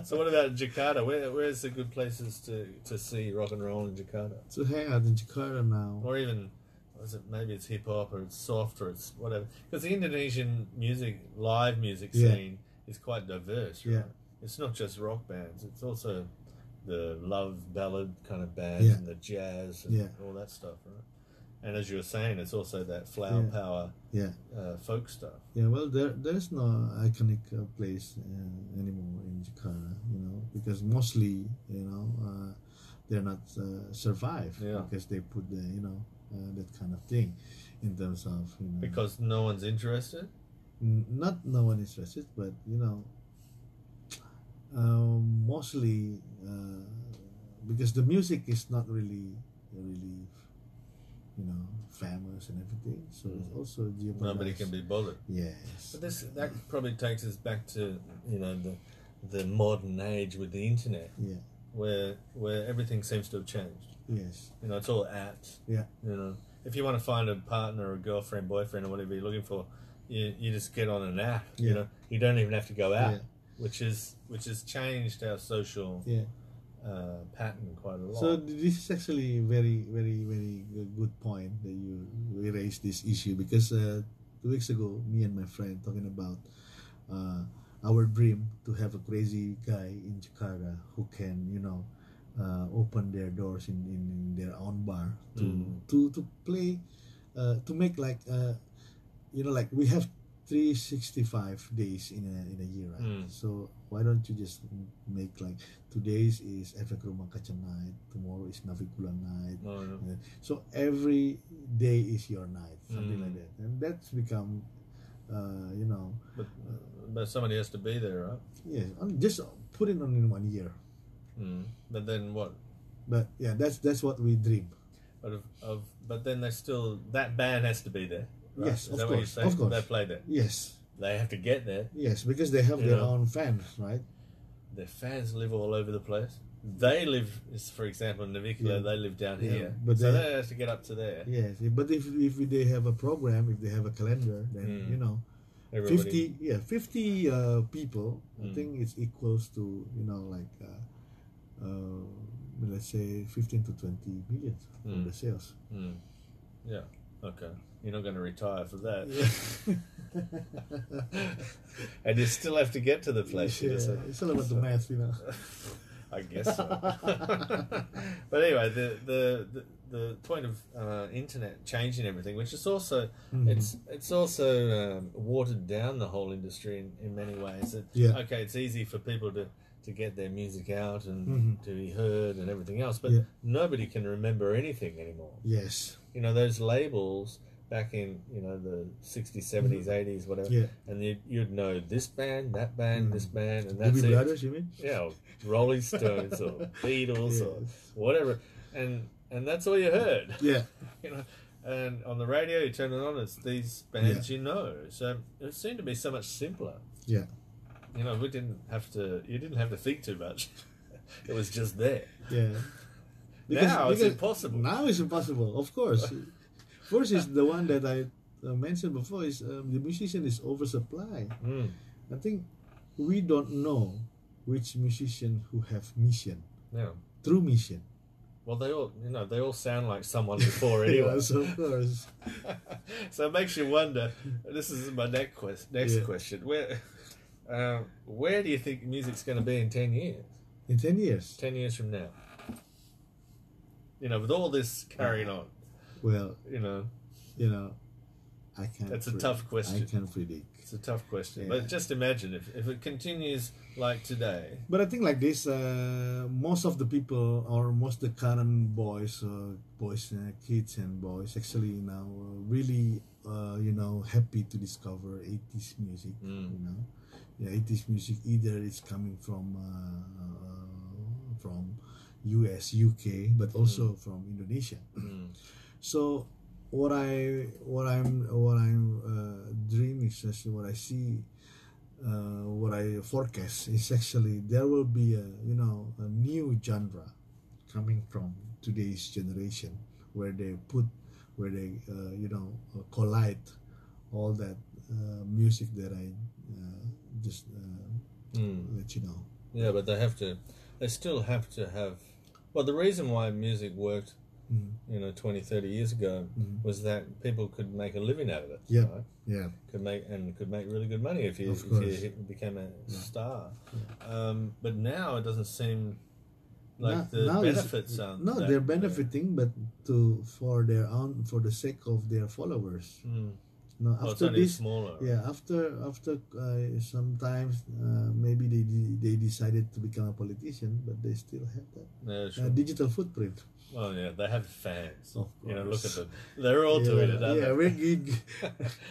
So what about Jakarta? Where's the good places to see rock and roll in Jakarta? To hang out in Jakarta now. Or even, maybe it's hip hop or it's soft or it's whatever. Because the Indonesian live music scene is quite diverse, right? Yeah. It's not just rock bands. It's also the love ballad kind of bands and the jazz and all that stuff, right? And as you were saying, it's also that flower power folk stuff. Yeah, well, there's no iconic place anymore in Jakarta, because mostly, they're not survive because they put the, that kind of thing in terms of, Because no one's interested? Not no one is interested, but, mostly because the music is not really famous and everything, so it's also jeopardized. Nobody can be bothered. Yes, but that probably takes us back to the modern age with the internet. Yeah, where everything seems to have changed. Yes, it's all apps. Yeah, if you want to find a partner or a girlfriend, boyfriend, or whatever you're looking for, you just get on an app. Yeah. You don't even have to go out, which has changed our social. Pattern quite a lot. So this is actually very, very, very good point that you raised this issue, because 2 weeks ago, me and my friend talking about our dream to have a crazy guy in Jakarta who can, open their doors in their own bar to play, to make like we have 365 days in a year, right? So why don't you just make like today's is Efek Rumah Kaca night, tomorrow is Navikula night. So every day is your night, something like that, and that's become, But somebody has to be there, right? Yes, just put it on in 1 year. But then what? But that's what we dream. But then there's still that band has to be there. right? Yes, Is of that what you're course, saying? of course. They play there. Yes, They have to get there. yes, because they have You their know. own fans, right? Their fans live all over the place. They live, for example, in Navikula, Yeah. they live down Yeah, here. but So they- they have to get up to there. Yes, but if they have a program, if they have a calendar, then you know, Everybody, 50 people. I Mm. think it's equals to like let's say 15 to 20 million from the sales. Mm. Yeah, okay. You're not going to retire for that. And you still have to get to the place. Yeah, it's all about the math, you know. I guess so. But anyway, the point of internet changing everything, which is also it's also watered down the whole industry in many ways. Okay, it's easy for people to get their music out and to be heard and everything else, but nobody can remember anything anymore. Yes. You know, those labels back in the 60s, 70s, 80s, whatever, and you'd know this band, that band, this band, and that's Doobie it. Brothers, you mean? Yeah, or Rolling Stones or Beatles or whatever, and that's all you heard. Yeah. And on the radio, you turn it on, it's these bands you know. So it seemed to be so much simpler. Yeah. You didn't have to think too much. It was just there. Yeah. Now it's impossible. Now it's impossible, of course. First is the one that I mentioned before is the musician is oversupply. I think we don't know which musician who have mission. Yeah. True mission. Well, they all sound like someone before anyway. Yes, of course. So it makes you wonder. This is my next question. Where do you think music's going to be in 10 years? In 10 years? 10 years from now. With all this carrying on. Well, I can't. That's a tough question. I can't predict. It's a tough question. But just imagine if it continues like today. But I think like this, most of the people or most of the current kids and boys actually now really, happy to discover 80s music. 80s music either it's coming from US, UK, but also from Indonesia. So what I'm dreaming, especially what I see, what I forecast is actually there will be a new genre coming from today's generation where they collide all that music that I just let you know. Yeah, but they still have to have. Well, the reason why music worked 20, 30 years ago was that people could make a living out of it. Yeah, right? yeah. Could make really good money if you became a star. But now it doesn't seem like the benefits are. No, they're benefiting, but for the sake of their followers. No, after this, smaller. Yeah, after sometimes maybe they decided to become a politician, but they still have that digital footprint. Oh yeah, they have fans. Of course. Look at them. They're all doing it. Aren't they? We're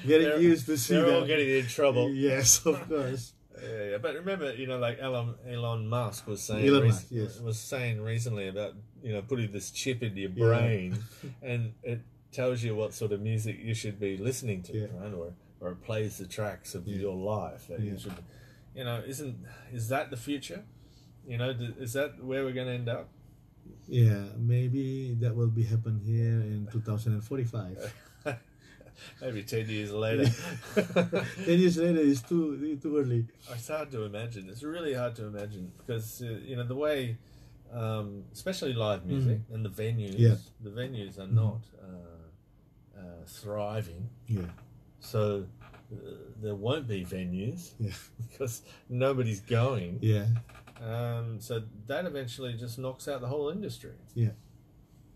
getting used to see They're that. all getting in trouble. Yes, of course. Yeah. But remember, like Elon Musk was saying. Was saying recently about putting this chip into your brain, and it tells you what sort of music you should be listening to, right? Or it plays the tracks of your life that you should. Is that the future? Is that where we're going to end up? Yeah, maybe that will be happen here in 2045. Maybe 10 years later. 10 years later is too early. It's hard to imagine. It's really hard to imagine because the way, especially live music and the venues are not thriving. Yeah. So there won't be venues. Yeah. Because nobody's going. Yeah. So that eventually just knocks out the whole industry. Yeah.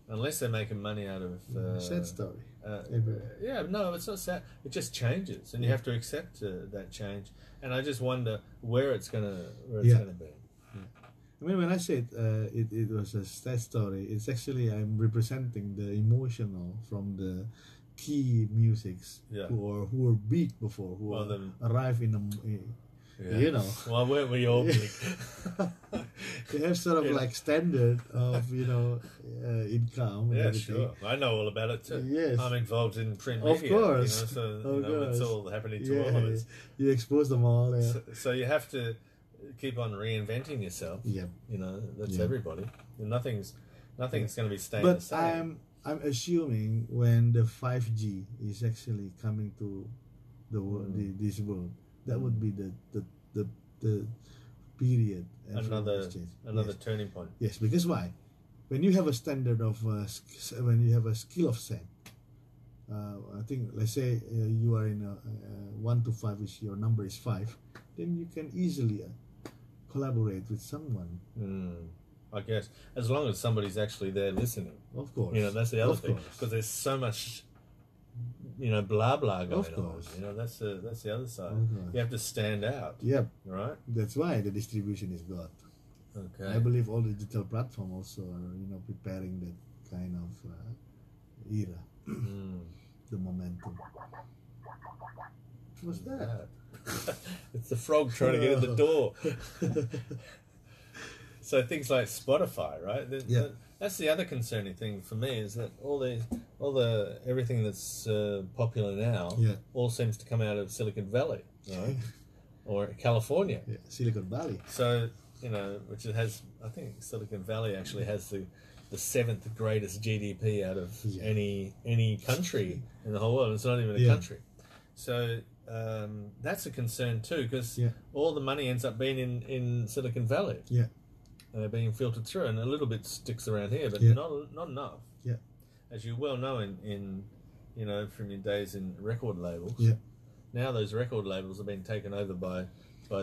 Unless they're making money out of... sad story. No, it's not sad. It just changes, and you have to accept that change. And I just wonder where it's gonna be. Yeah. I mean, when I said it was a sad story, it's actually I'm representing the emotional from the key musics who were big before, who arrive in a. Well, weren't we all big? they have sort of like standard of income. And Yeah, everything. sure. I know all about it too. Yes. I'm involved in print Of media. course. So Of it's course. all happening to all of us. You expose them all. Yeah. So you have to keep on reinventing yourself. Yeah. That's Yeah. everybody. Nothing's going to be staying But the same. I'm assuming when the 5G is actually coming to the world, this world, that would be the period. Another Yes. turning point. Yes, because why? When you have a standard of when you have a skill of set, I think let's say you are in a 1 to 5 is your number is 5, then you can easily collaborate with someone. I guess as long as somebody's actually there listening. Of course. That's the other Of thing, course. because there's so much blah blah going Of on. course. That's the other side. Of course. You have to stand out. Yep. Right. That's why the distribution is good. Okay. I believe all the digital platform also are preparing that kind of era, the momentum. What's that? It's the frog trying to get in the door. So things like Spotify, right? That's the other concerning thing for me, is that all the everything that's popular now all seems to come out of Silicon Valley, right? Or California. Yeah, Silicon Valley. So which it has. I think Silicon Valley actually has the 7th greatest GDP out of any country in the whole world. It's not even a country. So that's a concern too, because all the money ends up being in Silicon Valley. Yeah. Being filtered through, and a little bit sticks around here, but not enough. Yeah. As you well know in from your days in record labels. Yeah. Now those record labels have been taken over by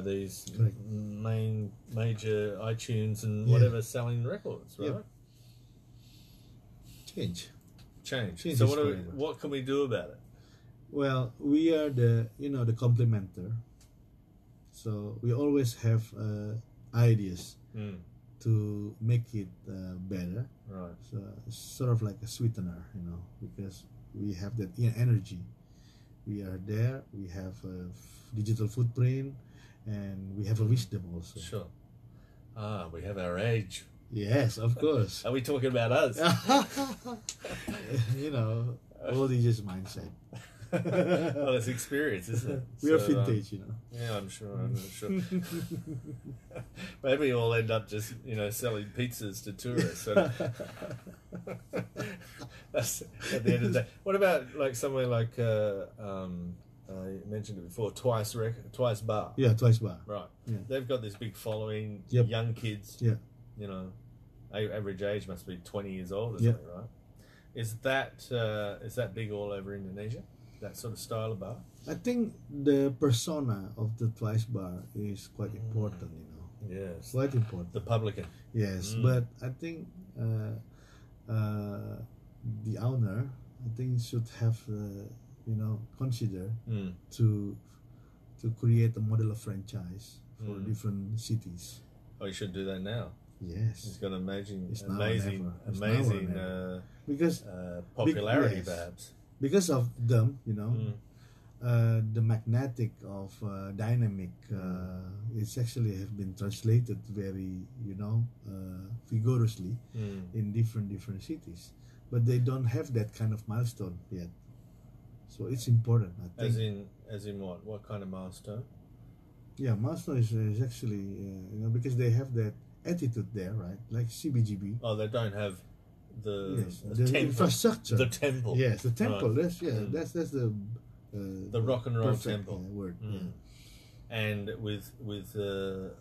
these Correct. major iTunes and whatever selling records, right? Change. Change. So what can we do about it? Well, we are the complementer. So we always have ideas to make it better. Right. So it's sort of like a sweetener, because we have that energy. We are there. We have a digital footprint, and we have a wisdom also. Sure. We have our age. Yes, of course. Are we talking about us? Old ages mindset. Well, it's experience, isn't it? We are vintage, Yeah, I'm sure. Maybe we'll end up just, selling pizzas to tourists. So that's at the end of the day. What about like somewhere like I mentioned it before, Twice Bar? Yeah, Twice Bar. Right. Yeah. They've got this big following. Yep. Young kids. Yeah. Average age must be 20 years old or Yep. something, right? Is that big all over Indonesia? That sort of style of bar? I think the persona of the Twice Bar is quite important, Yes. Quite important. The publican. Yes, but I think the owner, should have, consider to create a model of franchise for different cities. Oh, you should do that now. Yes. It's got amazing because popularity, yes. perhaps. Because of them, the magnetic of dynamic it's actually have been translated very vigorously in different cities, but they don't have that kind of milestone yet. So it's important, I think. As in what kind of milestone? Yeah, milestone is actually because they have that attitude there, right? Like CBGB. Oh, they don't have the the infrastructure. The temple. Yes, the temple. Right. That's the rock and roll temple word. And with the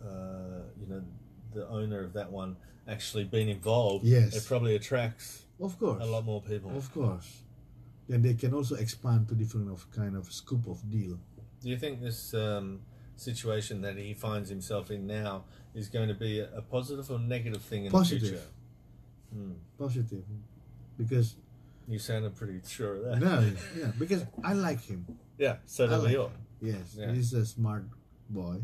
owner of that one actually being involved, it probably attracts of course a lot more people. Of course, then they can also expand to different kind of scope of deal. Do you think this situation that he finds himself in now is going to be a positive or negative thing in the future? Positive, because you sounded pretty sure of that. No, because I like him. Yeah, so do we all. Yes, he's a smart boy,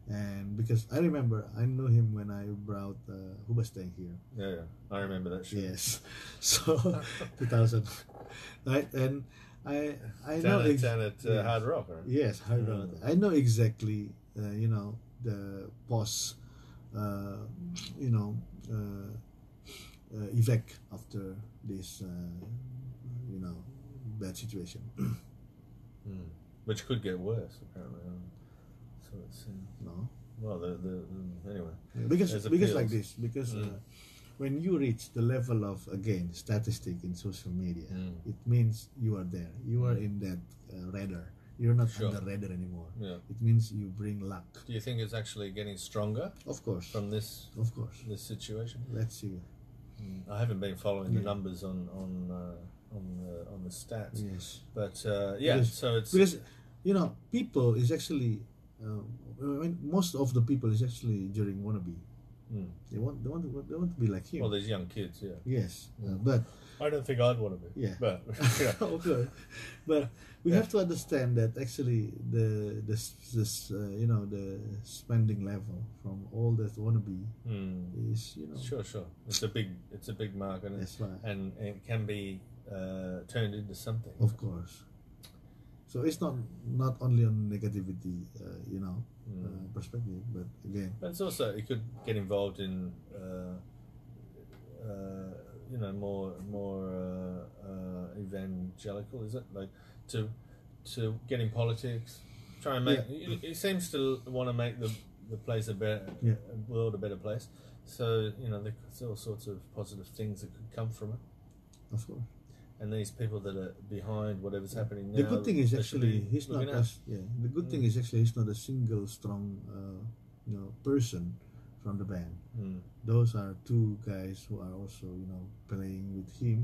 and because I remember I knew him when I brought Hubastang here. Yeah, I remember that shit. Yes, so 2000, right? And I know down at Hard Rock, right? Yes, Hard Rock. I know exactly, the post you know, effect after this, you know, bad situation. Which could get worse, apparently. So it's No. well, anyway. Because appeals. like this, because when you reach the level of, again, statistic in social media, it means you are there. You are in that radar. You're not Sure. on the radar anymore. Yeah. It means you bring luck. Do you think it's actually getting stronger Of course. from this Of course. situation? Let's see. I haven't been following the numbers on the stats. Yes. But Because- so it's Because, you know, people is actually, most of the people is actually during wannabe. They want to be like him. well, there's young kids, yeah. Yes. But I don't think I'd want to be. Yeah. But okay. But we have to understand that actually the you know, the spending level from all that wannabe is, you know, Sure. It's a big market, that's right. and it can be turned into something. Of course. So it's not only on negativity, you know, perspective, but again, But it's also, it could get involved in you know, more evangelical, is it, like to get in politics, try and make. He seems to want to make the place a better, world a better place. So you know, there's all sorts of positive things that could come from it. of course. And these people that are behind whatever's happening now. The good thing is they should actually be he's not looking at. as the good thing is actually he's not a single strong you know, person from the band. Those are two guys who are also, you know, playing with him.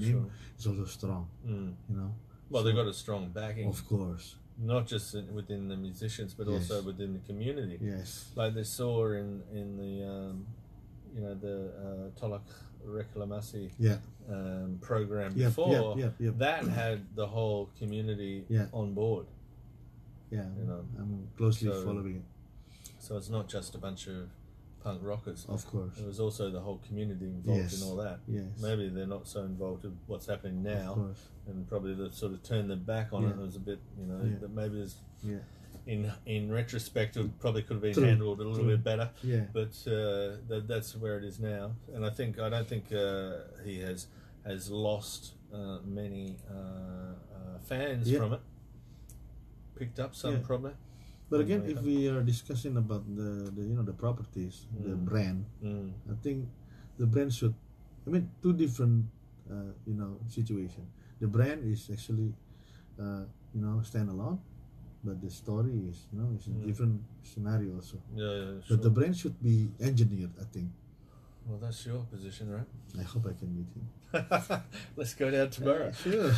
Sure. It's also strong, you know. Well, So, they've got a strong backing, of course. not just within the musicians, but Yes. also within the community. Yes. Like they saw in the you know, the Tolak Reklamasi Yeah. program Yep, before, yep. that had the whole community on board. Yeah. You know, I'm closely so- following it. So it's not just a bunch of punk rockers. Of course. There was also the whole community involved Yes. in all that. Yes. Maybe they're not so involved in what's happening Of now, course. and probably they've sort of turned their back on it. It was a bit, you know, that maybe there's, Yeah. in retrospect, it probably could have been True. handled a little bit better. Yeah. But that's where it is now, and I don't think he has lost many fans from it. Picked up some probably. But again, if we are discussing about the you know, the properties, the brand, I think the brand should, I mean, two different you know, situation. The brand is actually you know, stand alone, but the story is, you know, it's a different scenario also. Yeah, sure. But the brand should be engineered, I think. Well, that's your position, right? I hope I can meet him. Let's go down tomorrow. Sure.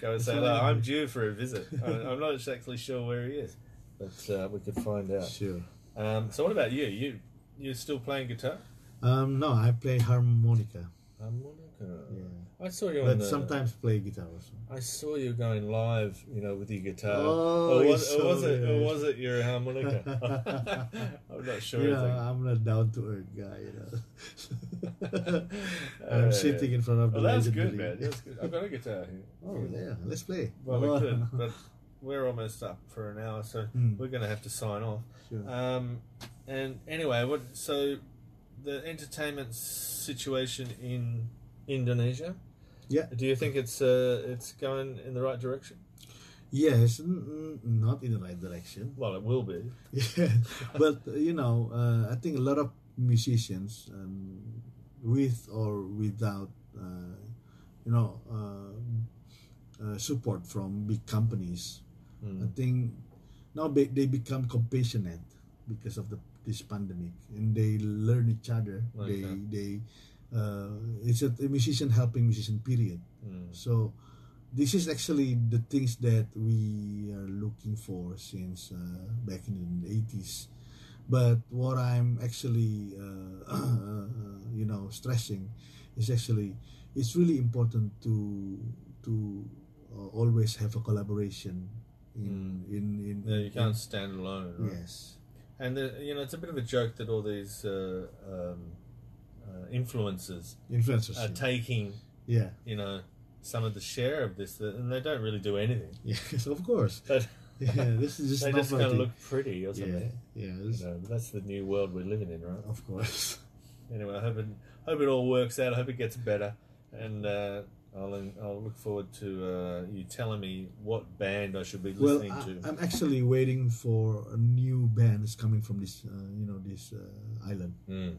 Go and say hello. I'm due for a visit. I'm not exactly sure where he is, but we could find out. Sure. So what about you? You're still playing guitar? No, I play harmonica. Harmonica. Yeah. I saw you on But the. sometimes play guitar also. I saw you going live, you know, with your guitar. Oh, or it's so was it? Or good. was it your harmonica? I'm not sure. You I know, think. I'm not down to earth guy, you know. I'm sitting in front of the Well, that's good, legendary. man. That's good. I've got a guitar here. Oh, yeah, let's play. Well, we could, but we're almost up for an hour, so we're going to have to sign off. Sure. And anyway, so the entertainment situation in Indonesia. Yeah. Do you think it's going in the right direction? Yes, not in the right direction. Well, it will be. Yeah, but you know, I think a lot of musicians, with or without, you know, support from big companies, I think now they become compassionate because of this pandemic, and they learn each other. Okay. They it's a musician helping musician, period. So this is actually the things that we are looking for since back in the 80s. But what I'm actually you know, stressing is actually it's really important to always have a collaboration in Yeah, you can't stand alone. Right? Yes. And you know, it's a bit of a joke that all these influencers are taking, Yeah. you know, some of the share of this, and they don't really do anything. Yes, of course. But Yeah, this is just They just kind of novelty. look pretty or something. Yeah, You know, but that's the new world we're living in, right? of course. Anyway, I hope it all works out. I hope it gets better, and I'll look forward to you telling me what band I should be Well, listening to. I'm actually waiting for a new bands coming from this, this island. Mm.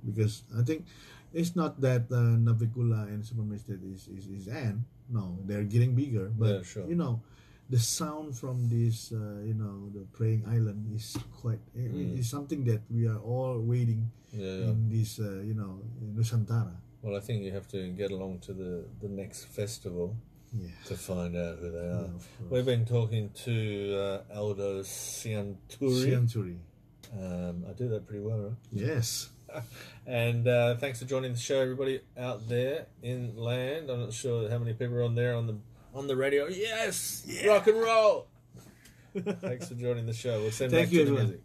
Because I think it's not that Navicula and Supermaster is end. No, they're getting bigger. But Yeah, sure. the sound from this, the Praying Island is quite is something that we are all waiting in this, Nusantara. Well, I think you have to get along to the next festival to find out who they are. We've been talking to Aldo Sianturi. Sianturi. I do that pretty well, right? Yes. And thanks for joining the show, everybody out there in land. I'm not sure how many people are on there on the radio. Yes, rock and roll. Thanks for joining the show. We'll send Thank back you, to the everyone. music.